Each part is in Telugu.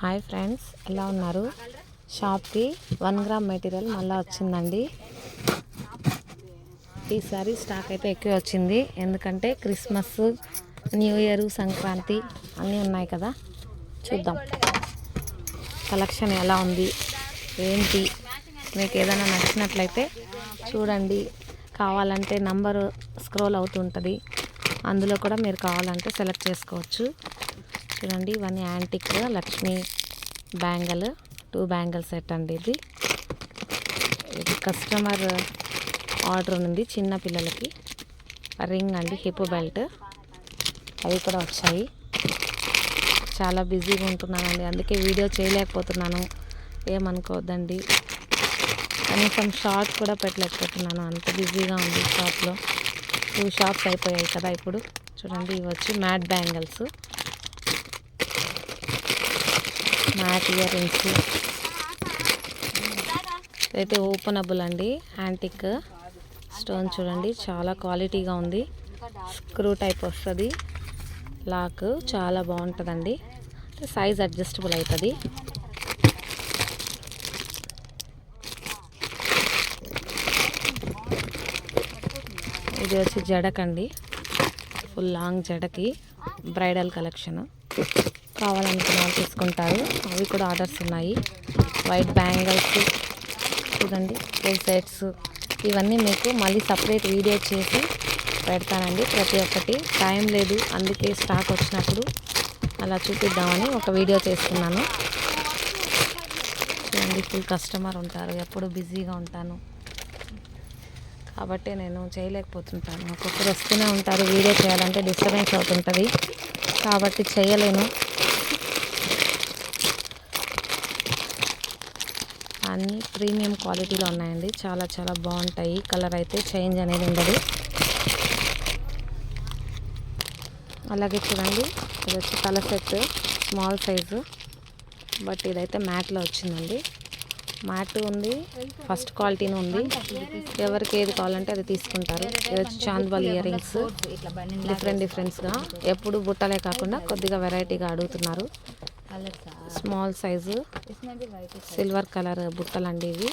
హాయ్ ఫ్రెండ్స్, ఎలా ఉన్నారు? షాప్కి 1 గ్రామ్ మెటీరియల్ మళ్ళీ వచ్చిందండి. ఈసారి స్టాక్ అయితే ఎక్కువ వచ్చింది, ఎందుకంటే క్రిస్మస్, న్యూ ఇయర్, సంక్రాంతి అన్నీ ఉన్నాయి కదా. చూద్దాం కలెక్షన్ ఎలా ఉంది ఏంటి. మీకు ఏదైనా నచ్చినట్లయితే చూడండి, కావాలంటే నంబరు స్క్రోల్ అవుతుంటుంది, అందులో కూడా మీరు కావాలంటే సెలెక్ట్ చేసుకోవచ్చు. చూడండి, ఇవన్నీ antique Lakshmi bangle, 2 bangle set అండి. ఇది కస్టమర్ ఆర్డర్ ఉంది. చిన్న పిల్లలకి రింగ్ అండి, హిప్ బెల్ట్, అవి కూడా వచ్చాయి. చాలా బిజీగా ఉంటున్నానండి, అందుకే వీడియో చేయలేకపోతున్నాను, ఏమనుకోవద్దండి. కనీసం షార్ట్ కూడా పెట్టలేకపోతున్నాను, అంత బిజీగా ఉంది. షాప్లో 2 షాప్స్ అయిపోయాయి కదా ఇప్పుడు. చూడండి, ఇవి వచ్చి matte bangles, matte earrings. అయితే ఓపెనబుల్ అండి, యాంటిక్ స్టోన్. చూడండి, చాలా క్వాలిటీగా ఉంది. స్క్రూ టైప్ వస్తుంది, లాక్ చాలా బాగుంటుందండి. సైజ్ అడ్జస్టబుల్ అవుతుంది. ఇది వచ్చి జడకండి, ఫుల్ లాంగ్ జడకి బ్రైడల్ కలెక్షన్. కావాలనుకున్న వాళ్ళు తీసుకుంటారు, అవి కూడా ఆర్డర్స్ ఉన్నాయి. వైట్ బ్యాంగిల్స్ చూడండి, ఫుల్ సెట్స్. ఇవన్నీ మీకు మళ్ళీ సపరేట్ వీడియో చేసి పెడతానండి. ప్రతి ఒక్కటి టైం లేదు, అందుకే స్టాక్ వచ్చినప్పుడు అలా చూపిద్దామని ఒక వీడియో చేస్తున్నాను. చూడండి, ఫుల్ కస్టమర్ ఉంటారు, ఎప్పుడు బిజీగా ఉంటాను కాబట్టి నేను చేయలేకపోతుంటాను. ఒక్కొక్కరు వస్తూనే ఉంటారు, వీడియో చేయాలంటే డిస్టర్బెన్స్ అవుతుంటుంది కాబట్టి చేయలేను. అన్నీ ప్రీమియం క్వాలిటీలో ఉన్నాయండి, చాలా చాలా బాగుంటాయి. కలర్ అయితే చేంజ్ అనేది ఉండదు. అలాగే చూడండి, ఇది వచ్చి తల సెట్, స్మాల్ సైజు, బట్ ఇదైతే మ్యాట్లో వచ్చిందండి. మ్యాట్ ఉంది, ఫస్ట్ క్వాలిటీని ఉంది. ఎవరికి ఏది కావాలంటే అది తీసుకుంటారు. ఇది వచ్చి చాంద్వాల్ ఇయర్ రింగ్స్, డిఫరెంట్గా ఎప్పుడు బుట్టలే కాకుండా కొద్దిగా వెరైటీగా అడుగుతున్నారు. స్మాల్ సైజు సిల్వర్ కలర్ బుట్టలండి ఇవి.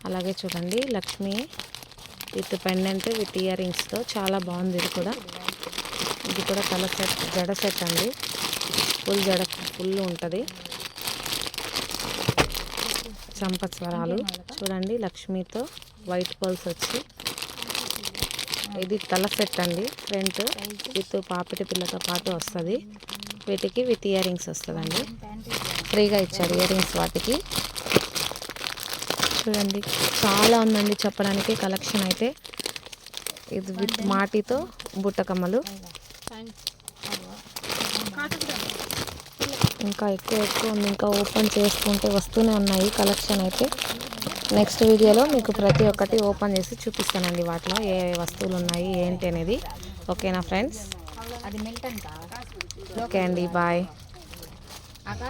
అలాగే చూడండి, Lakshmi with pendant with ear రింగ్స్తో చాలా బాగుంది. ఇది కూడా తల సెట్, జడ సెట్ అండి. ఫుల్ జడ ఫుల్ ఉంటుంది. చంపస్వరాలు చూడండి, లక్ష్మితో వైట్ పర్ల్స్ వచ్చి. ఇది తల సెట్ అండి, ఫ్రంట్ విత్ పాపిటి పిల్లతో పాటు వస్తుంది. వీటికి విత్ ఇయర్ రింగ్స్ వస్తుందండి, ఫ్రీగా ఇచ్చారు ఇయర్ రింగ్స్ వాటికి. చూడండి, చాలా ఉందండి చెప్పడానికి కలెక్షన్ అయితే. ఇది విత్ మాటితో బుట్టకమ్మలు, ఇంకా ఎక్కువ ఉంది. ఇంకా ఓపెన్ చేసుకుంటే వస్తూనే ఉన్నాయి కలెక్షన్ అయితే. నెక్స్ట్ వీడియోలో మీకు ప్రతి ఒక్కటి ఓపెన్ చేసి చూపిస్తానండి, వాటిలో ఏ వస్తువులు ఉన్నాయి ఏంటి అనేది. ఓకేనా ఫ్రెండ్స్? ఓకే అండి, బాయ్.